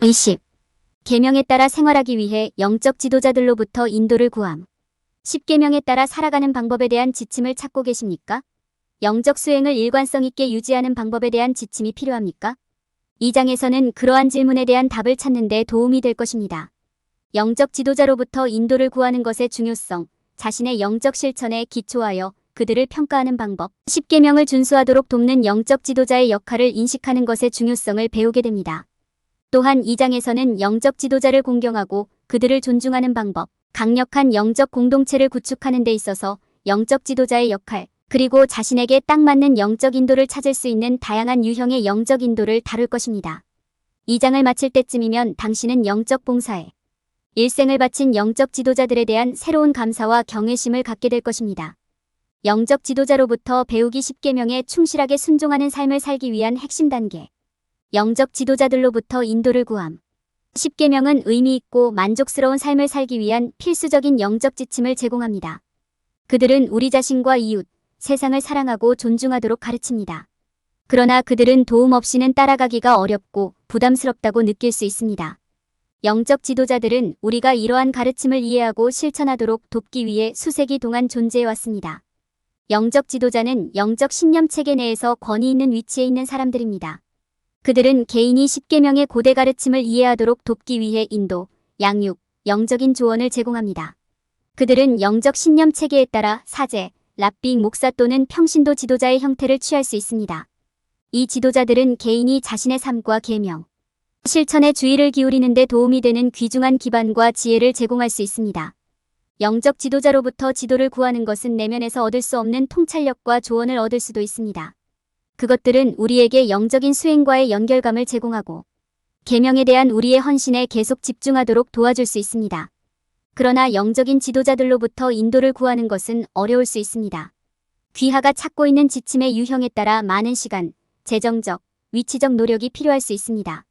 20. 계명에 따라 생활하기 위해 영적 지도자들로부터 인도를 구함. 10계명에 따라 살아가는 방법에 대한 지침을 찾고 계십니까? 영적 수행을 일관성 있게 유지하는 방법에 대한 지침이 필요합니까? 이 장에서는 그러한 질문에 대한 답을 찾는 데 도움이 될 것입니다. 영적 지도자로부터 인도를 구하는 것의 중요성, 자신의 영적 실천에 기초하여 그들을 평가하는 방법, 10계명을 준수하도록 돕는 영적 지도자의 역할을 인식하는 것의 중요성을 배우게 됩니다. 또한 이 장에서는 영적 지도자를 공경하고 그들을 존중하는 방법, 강력한 영적 공동체를 구축하는 데 있어서 영적 지도자의 역할, 그리고 자신에게 딱 맞는 영적 인도를 찾을 수 있는 다양한 유형의 영적 인도를 다룰 것입니다. 이 장을 마칠 때쯤이면 당신은 영적 봉사에 일생을 바친 영적 지도자들에 대한 새로운 감사와 경외심을 갖게 될 것입니다. 영적 지도자로부터 배우기 10계명에 충실하게 순종하는 삶을 살기 위한 핵심 단계. 영적 지도자들로부터 인도를 구함. 10계명은 의미 있고 만족스러운 삶을 살기 위한 필수적인 영적 지침을 제공합니다. 그들은 우리 자신과 이웃, 세상을 사랑하고 존중하도록 가르칩니다. 그러나 그들은 도움 없이는 따라가기가 어렵고 부담스럽다고 느낄 수 있습니다. 영적 지도자들은 우리가 이러한 가르침을 이해하고 실천하도록 돕기 위해 수세기 동안 존재해왔습니다. 영적 지도자는 영적 신념 체계 내에서 권위 있는 위치에 있는 사람들입니다. 그들은 개인이 10계명의 고대 가르침을 이해하도록 돕기 위해 인도, 양육, 영적인 조언을 제공합니다. 그들은 영적 신념 체계에 따라 사제, 랍비, 목사 또는 평신도 지도자의 형태를 취할 수 있습니다. 이 지도자들은 개인이 자신의 삶과 계명, 실천에 주의를 기울이는 데 도움이 되는 귀중한 기반과 지혜를 제공할 수 있습니다. 영적 지도자로부터 지도를 구하는 것은 내면에서 얻을 수 없는 통찰력과 조언을 얻을 수도 있습니다. 그것들은 우리에게 영적인 수행과의 연결감을 제공하고 계명에 대한 우리의 헌신에 계속 집중하도록 도와줄 수 있습니다. 그러나 영적인 지도자들로부터 인도를 구하는 것은 어려울 수 있습니다. 귀하가 찾고 있는 지침의 유형에 따라 많은 시간, 재정적, 위치적 노력이 필요할 수 있습니다.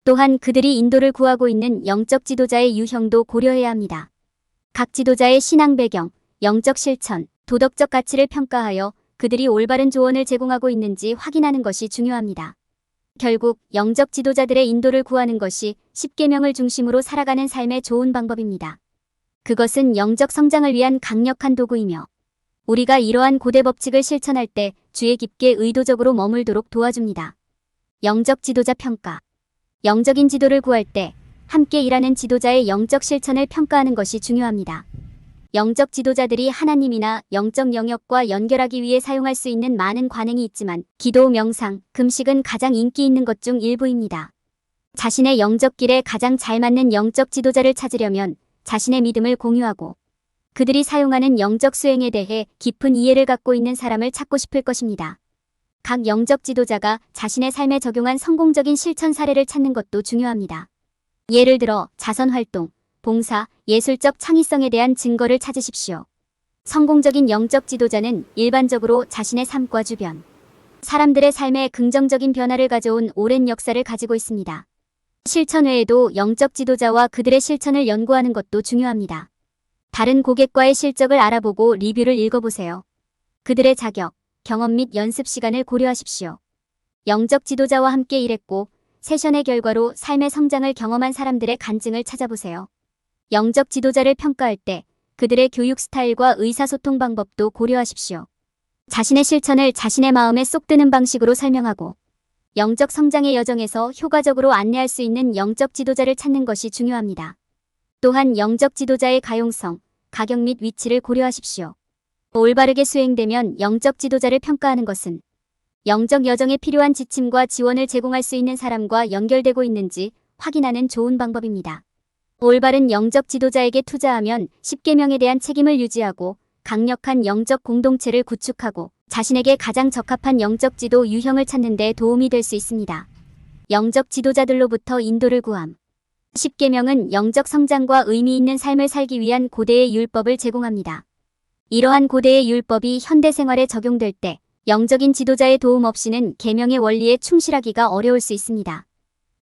또한 그들이 인도를 구하고 있는 영적 지도자의 유형도 고려해야 합니다. 각 지도자의 신앙 배경, 영적 실천, 도덕적 가치를 평가하여 그들이 올바른 조언을 제공하고 있는지 확인하는 것이 중요합니다. 결국 영적 지도자들의 인도를 구하는 것이 10계명을 중심으로 살아가는 삶의 좋은 방법입니다. 그것은 영적 성장을 위한 강력한 도구이며 우리가 이러한 고대 법칙을 실천할 때 주에 깊게 의도적으로 머물도록 도와줍니다. 영적 지도자 평가. 영적인 지도를 구할 때 함께 일하는 지도자의 영적 실천을 평가하는 것이 중요합니다. 영적 지도자들이 하나님이나 영적 영역과 연결하기 위해 사용할 수 있는 많은 관행이 있지만 기도, 명상, 금식은 가장 인기 있는 것 중 일부입니다. 자신의 영적 길에 가장 잘 맞는 영적 지도자를 찾으려면 자신의 믿음을 공유하고 그들이 사용하는 영적 수행에 대해 깊은 이해를 갖고 있는 사람을 찾고 싶을 것입니다. 각 영적 지도자가 자신의 삶에 적용한 성공적인 실천 사례를 찾는 것도 중요합니다. 예를 들어 자선활동, 봉사, 예술적 창의성에 대한 증거를 찾으십시오. 성공적인 영적 지도자는 일반적으로 자신의 삶과 주변, 사람들의 삶에 긍정적인 변화를 가져온 오랜 역사를 가지고 있습니다. 실천 외에도 영적 지도자와 그들의 실천을 연구하는 것도 중요합니다. 다른 고객과의 실적을 알아보고 리뷰를 읽어보세요. 그들의 자격, 경험 및 연습 시간을 고려하십시오. 영적 지도자와 함께 일했고 세션의 결과로 삶의 성장을 경험한 사람들의 간증을 찾아보세요. 영적 지도자를 평가할 때 그들의 교육 스타일과 의사소통 방법도 고려하십시오. 자신의 실천을 자신의 마음에 쏙 드는 방식으로 설명하고 영적 성장의 여정에서 효과적으로 안내할 수 있는 영적 지도자를 찾는 것이 중요합니다. 또한 영적 지도자의 가용성, 가격 및 위치를 고려하십시오. 올바르게 수행되면 영적 지도자를 평가하는 것은 영적 여정에 필요한 지침과 지원을 제공할 수 있는 사람과 연결되고 있는지 확인하는 좋은 방법입니다. 올바른 영적 지도자에게 투자하면 10계명에 대한 책임을 유지하고 강력한 영적 공동체를 구축하고 자신에게 가장 적합한 영적 지도 유형을 찾는 데 도움이 될 수 있습니다. 영적 지도자들로부터 인도를 구함. 10계명은 영적 성장과 의미 있는 삶을 살기 위한 고대의 율법을 제공합니다. 이러한 고대의 율법이 현대 생활에 적용될 때 영적인 지도자의 도움 없이는 계명의 원리에 충실하기가 어려울 수 있습니다.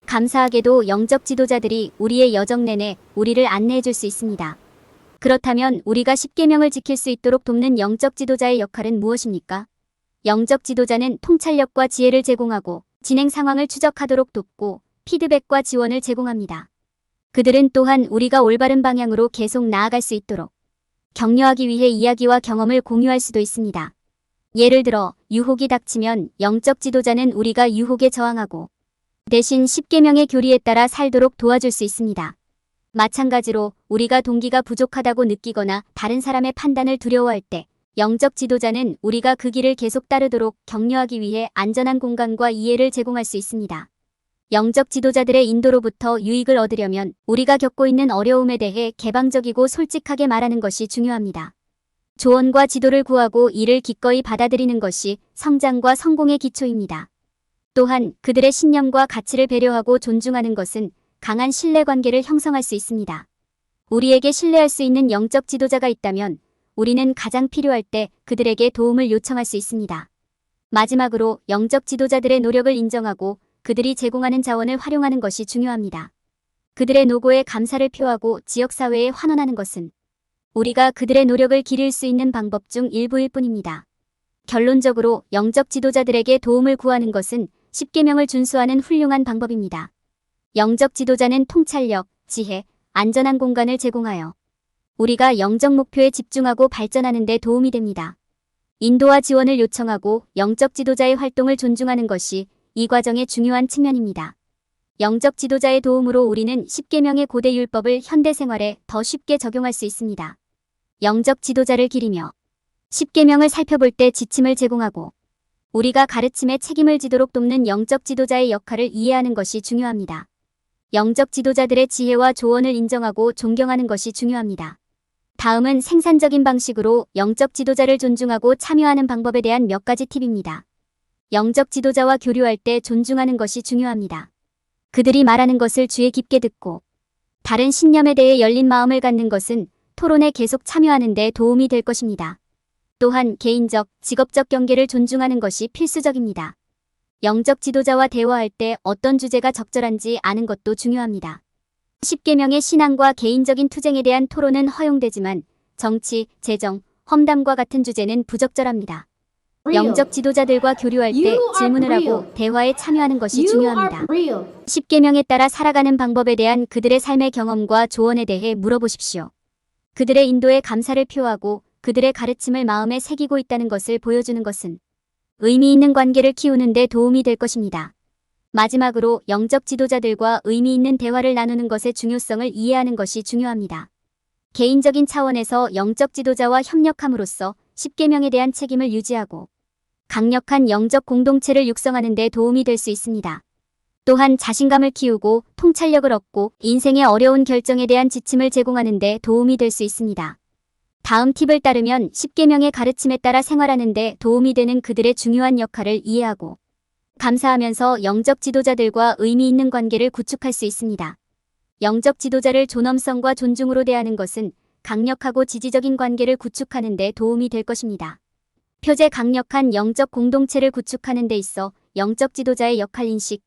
감사하게도 영적 지도자들이 우리의 여정 내내 우리를 안내해 줄 수 있습니다. 그렇다면 우리가 10계명을 지킬 수 있도록 돕는 영적 지도자의 역할은 무엇입니까? 영적 지도자는 통찰력과 지혜를 제공하고 진행 상황을 추적하도록 돕고 피드백과 지원을 제공합니다. 그들은 또한 우리가 올바른 방향으로 계속 나아갈 수 있도록 격려하기 위해 이야기와 경험을 공유할 수도 있습니다. 예를 들어 유혹이 닥치면 영적 지도자는 우리가 유혹에 저항하고 대신 10계명의 교리에 따라 살도록 도와줄 수 있습니다. 마찬가지로 우리가 동기가 부족하다고 느끼거나 다른 사람의 판단을 두려워할 때 영적 지도자는 우리가 그 길을 계속 따르도록 격려하기 위해 안전한 공간과 이해를 제공할 수 있습니다. 영적 지도자들의 인도로부터 유익을 얻으려면 우리가 겪고 있는 어려움에 대해 개방적이고 솔직하게 말하는 것이 중요합니다. 조언과 지도를 구하고 이를 기꺼이 받아들이는 것이 성장과 성공의 기초입니다. 또한 그들의 신념과 가치를 배려하고 존중하는 것은 강한 신뢰관계를 형성할 수 있습니다. 우리에게 신뢰할 수 있는 영적 지도자가 있다면 우리는 가장 필요할 때 그들에게 도움을 요청할 수 있습니다. 마지막으로 영적 지도자들의 노력을 인정하고 그들이 제공하는 자원을 활용하는 것이 중요합니다. 그들의 노고에 감사를 표하고 지역사회에 환원하는 것은 우리가 그들의 노력을 기릴 수 있는 방법 중 일부일 뿐입니다. 결론적으로 영적 지도자들에게 도움을 구하는 것은 10계명을 준수하는 훌륭한 방법입니다. 영적 지도자는 통찰력, 지혜, 안전한 공간을 제공하여 우리가 영적 목표에 집중하고 발전하는 데 도움이 됩니다. 인도와 지원을 요청하고 영적 지도자의 활동을 존중하는 것이 이 과정의 중요한 측면입니다. 영적 지도자의 도움으로 우리는 10계명의 고대 율법을 현대 생활에 더 쉽게 적용할 수 있습니다. 영적 지도자를 기리며 10계명을 살펴볼 때 지침을 제공하고 우리가 가르침에 책임을 지도록 돕는 영적 지도자의 역할을 이해하는 것이 중요합니다. 영적 지도자들의 지혜와 조언을 인정하고 존경하는 것이 중요합니다. 다음은 생산적인 방식으로 영적 지도자를 존중하고 참여하는 방법에 대한 몇 가지 팁입니다. 영적 지도자와 교류할 때 존중하는 것이 중요합니다. 그들이 말하는 것을 귀에 깊게 듣고 다른 신념에 대해 열린 마음을 갖는 것은 토론에 계속 참여하는 데 도움이 될 것입니다. 또한 개인적, 직업적 경계를 존중하는 것이 필수적입니다. 영적 지도자와 대화할 때 어떤 주제가 적절한지 아는 것도 중요합니다. 10계명의 신앙과 개인적인 투쟁에 대한 토론은 허용되지만 정치, 재정, 험담과 같은 주제는 부적절합니다. 영적 지도자들과 교류할 때 질문을 하고 대화에 참여하는 것이 중요합니다. 10계명에 따라 살아가는 방법에 대한 그들의 삶의 경험과 조언에 대해 물어보십시오. 그들의 인도에 감사를 표하고 그들의 가르침을 마음에 새기고 있다는 것을 보여주는 것은 의미 있는 관계를 키우는 데 도움이 될 것입니다. 마지막으로 영적 지도자들과 의미 있는 대화를 나누는 것의 중요성을 이해하는 것이 중요합니다. 개인적인 차원에서 영적 지도자와 협력함으로써 10계명에 대한 책임을 유지하고 강력한 영적 공동체를 육성하는 데 도움이 될 수 있습니다. 또한 자신감을 키우고 통찰력을 얻고 인생의 어려운 결정에 대한 지침을 제공하는 데 도움이 될 수 있습니다. 다음 팁을 따르면 10계명의 가르침에 따라 생활하는 데 도움이 되는 그들의 중요한 역할을 이해하고 감사하면서 영적 지도자들과 의미 있는 관계를 구축할 수 있습니다. 영적 지도자를 존엄성과 존중으로 대하는 것은 강력하고 지지적인 관계를 구축하는 데 도움이 될 것입니다. 표제 강력한 영적 공동체를 구축하는 데 있어 영적 지도자의 역할 인식,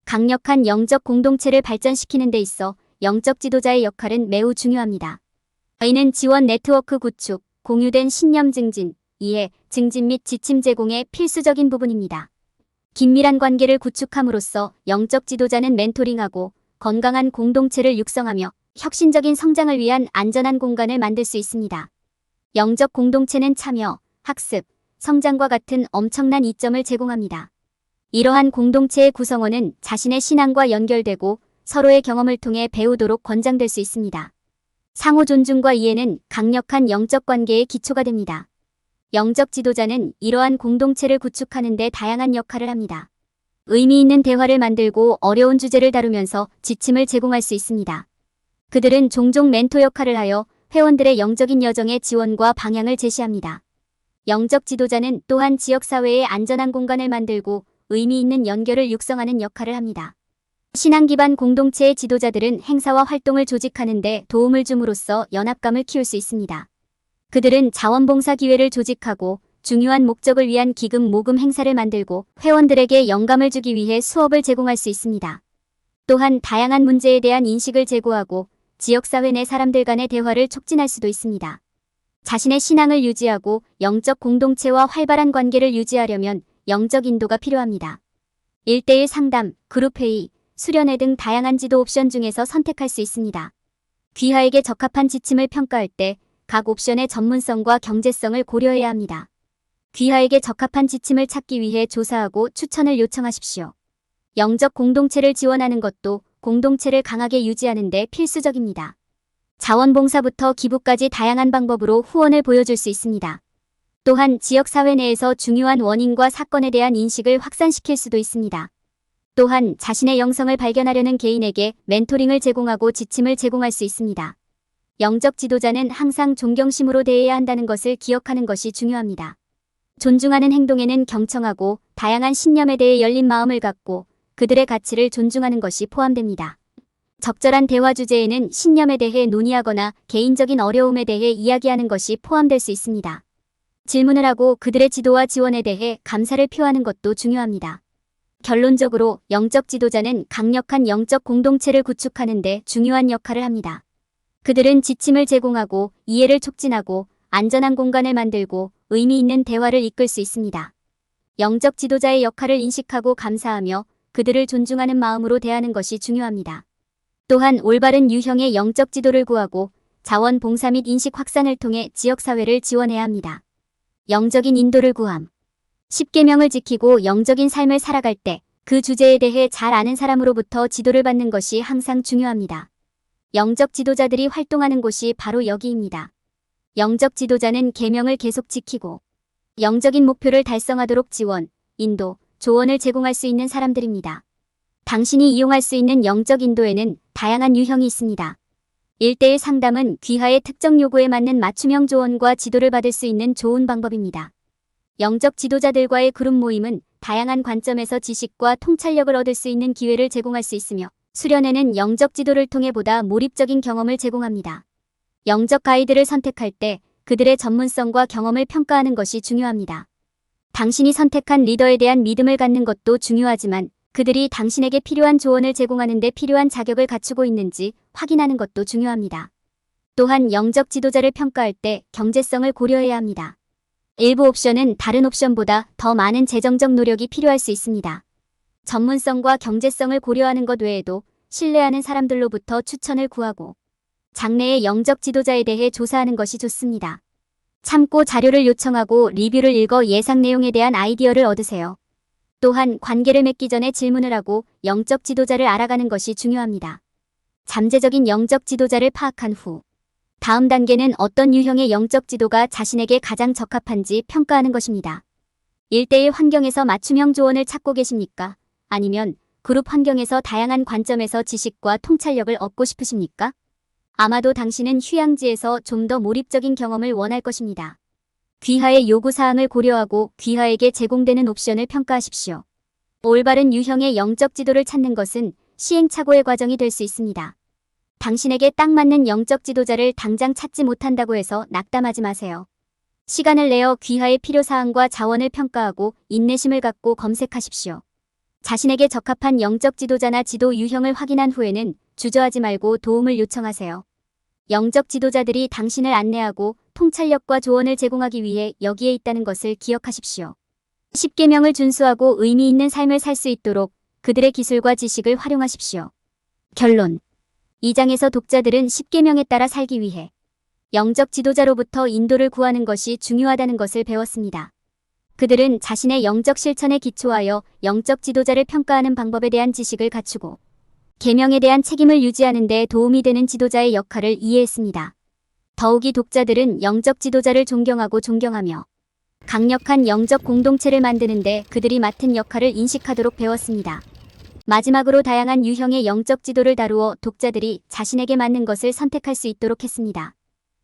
강력한 영적 공동체를 발전시키는 데 있어 영적 지도자의 역할은 매우 중요합니다. 이는 지원 네트워크 구축, 공유된 신념 증진, 이해, 증진 및 지침 제공의 필수적인 부분입니다. 긴밀한 관계를 구축함으로써 영적 지도자는 멘토링하고 건강한 공동체를 육성하며 혁신적인 성장을 위한 안전한 공간을 만들 수 있습니다. 영적 공동체는 참여, 학습, 성장과 같은 엄청난 이점을 제공합니다. 이러한 공동체의 구성원은 자신의 신앙과 연결되고 서로의 경험을 통해 배우도록 권장될 수 있습니다. 상호 존중과 이해는 강력한 영적 관계의 기초가 됩니다. 영적 지도자는 이러한 공동체를 구축하는 데 다양한 역할을 합니다. 의미 있는 대화를 만들고 어려운 주제를 다루면서 지침을 제공할 수 있습니다. 그들은 종종 멘토 역할을 하여 회원들의 영적인 여정의 지원과 방향을 제시합니다. 영적 지도자는 또한 지역사회에 안전한 공간을 만들고 의미 있는 연결을 육성하는 역할을 합니다. 신앙 기반 공동체의 지도자들은 행사와 활동을 조직하는 데 도움을 줌으로써 연합감을 키울 수 있습니다. 그들은 자원봉사 기회를 조직하고 중요한 목적을 위한 기금 모금 행사를 만들고 회원들에게 영감을 주기 위해 수업을 제공할 수 있습니다. 또한 다양한 문제에 대한 인식을 제고하고 지역사회 내 사람들 간의 대화를 촉진할 수도 있습니다. 자신의 신앙을 유지하고 영적 공동체와 활발한 관계를 유지하려면 영적 인도가 필요합니다. 1:1 상담, 그룹회의, 수련회 등 다양한 지도 옵션 중에서 선택할 수 있습니다. 귀하에게 적합한 지침을 평가할 때 각 옵션의 전문성과 경제성을 고려해야 합니다. 귀하에게 적합한 지침을 찾기 위해 조사하고 추천을 요청하십시오. 영적 공동체를 지원하는 것도 공동체를 강하게 유지하는 데 필수적입니다. 자원봉사부터 기부까지 다양한 방법으로 후원을 보여줄 수 있습니다. 또한 지역사회 내에서 중요한 원인과 사건에 대한 인식을 확산시킬 수도 있습니다. 또한 자신의 영성을 발견하려는 개인에게 멘토링을 제공하고 지침을 제공할 수 있습니다. 영적 지도자는 항상 존경심으로 대해야 한다는 것을 기억하는 것이 중요합니다. 존중하는 행동에는 경청하고 다양한 신념에 대해 열린 마음을 갖고 그들의 가치를 존중하는 것이 포함됩니다. 적절한 대화 주제에는 신념에 대해 논의하거나 개인적인 어려움에 대해 이야기하는 것이 포함될 수 있습니다. 질문을 하고 그들의 지도와 지원에 대해 감사를 표하는 것도 중요합니다. 결론적으로 영적 지도자는 강력한 영적 공동체를 구축하는 데 중요한 역할을 합니다. 그들은 지침을 제공하고 이해를 촉진하고 안전한 공간을 만들고 의미 있는 대화를 이끌 수 있습니다. 영적 지도자의 역할을 인식하고 감사하며 그들을 존중하는 마음으로 대하는 것이 중요합니다. 또한 올바른 유형의 영적 지도를 구하고 자원봉사 및 인식 확산을 통해 지역사회를 지원해야 합니다. 영적인 인도를 구함. 10계명을 지키고 영적인 삶을 살아갈 때 그 주제에 대해 잘 아는 사람으로부터 지도를 받는 것이 항상 중요합니다. 영적 지도자들이 활동하는 곳이 바로 여기입니다. 영적 지도자는 계명을 계속 지키고 영적인 목표를 달성하도록 지원, 인도, 조언을 제공할 수 있는 사람들입니다. 당신이 이용할 수 있는 영적 인도에는 다양한 유형이 있습니다. 1:1 상담은 귀하의 특정 요구에 맞는 맞춤형 조언과 지도를 받을 수 있는 좋은 방법입니다. 영적 지도자들과의 그룹 모임은 다양한 관점에서 지식과 통찰력을 얻을 수 있는 기회를 제공할 수 있으며 수련회는 영적 지도를 통해 보다 몰입적인 경험을 제공합니다. 영적 가이드를 선택할 때 그들의 전문성과 경험을 평가하는 것이 중요합니다. 당신이 선택한 리더에 대한 믿음을 갖는 것도 중요하지만 그들이 당신에게 필요한 조언을 제공하는 데 필요한 자격을 갖추고 있는지 확인하는 것도 중요합니다. 또한 영적 지도자를 평가할 때 경제성을 고려해야 합니다. 일부 옵션은 다른 옵션보다 더 많은 재정적 노력이 필요할 수 있습니다. 전문성과 경제성을 고려하는 것 외에도 신뢰하는 사람들로부터 추천을 구하고 장래의 영적 지도자에 대해 조사하는 것이 좋습니다. 참고 자료를 요청하고 리뷰를 읽어 예상 내용에 대한 아이디어를 얻으세요. 또한 관계를 맺기 전에 질문을 하고 영적 지도자를 알아가는 것이 중요합니다. 잠재적인 영적 지도자를 파악한 후 다음 단계는 어떤 유형의 영적 지도가 자신에게 가장 적합한지 평가하는 것입니다. 1:1 환경에서 맞춤형 조언을 찾고 계십니까? 아니면 그룹 환경에서 다양한 관점에서 지식과 통찰력을 얻고 싶으십니까? 아마도 당신은 휴양지에서 좀 더 몰입적인 경험을 원할 것입니다. 귀하의 요구사항을 고려하고 귀하에게 제공되는 옵션을 평가하십시오. 올바른 유형의 영적 지도를 찾는 것은 시행착오의 과정이 될 수 있습니다. 당신에게 딱 맞는 영적 지도자를 당장 찾지 못한다고 해서 낙담하지 마세요. 시간을 내어 귀하의 필요사항과 자원을 평가하고 인내심을 갖고 검색하십시오. 자신에게 적합한 영적 지도자나 지도 유형을 확인한 후에는 주저하지 말고 도움을 요청하세요. 영적 지도자들이 당신을 안내하고 통찰력과 조언을 제공하기 위해 여기에 있다는 것을 기억하십시오. 10계명을 준수하고 의미 있는 삶을 살 수 있도록 그들의 기술과 지식을 활용하십시오. 결론. 이 장에서 독자들은 10계명에 따라 살기 위해 영적 지도자로부터 인도를 구하는 것이 중요하다는 것을 배웠습니다. 그들은 자신의 영적 실천에 기초하여 영적 지도자를 평가하는 방법에 대한 지식을 갖추고 계명에 대한 책임을 유지하는 데 도움이 되는 지도자의 역할을 이해했습니다. 더욱이 독자들은 영적 지도자를 존경하며 강력한 영적 공동체를 만드는 데 그들이 맡은 역할을 인식하도록 배웠습니다. 마지막으로 다양한 유형의 영적 지도를 다루어 독자들이 자신에게 맞는 것을 선택할 수 있도록 했습니다.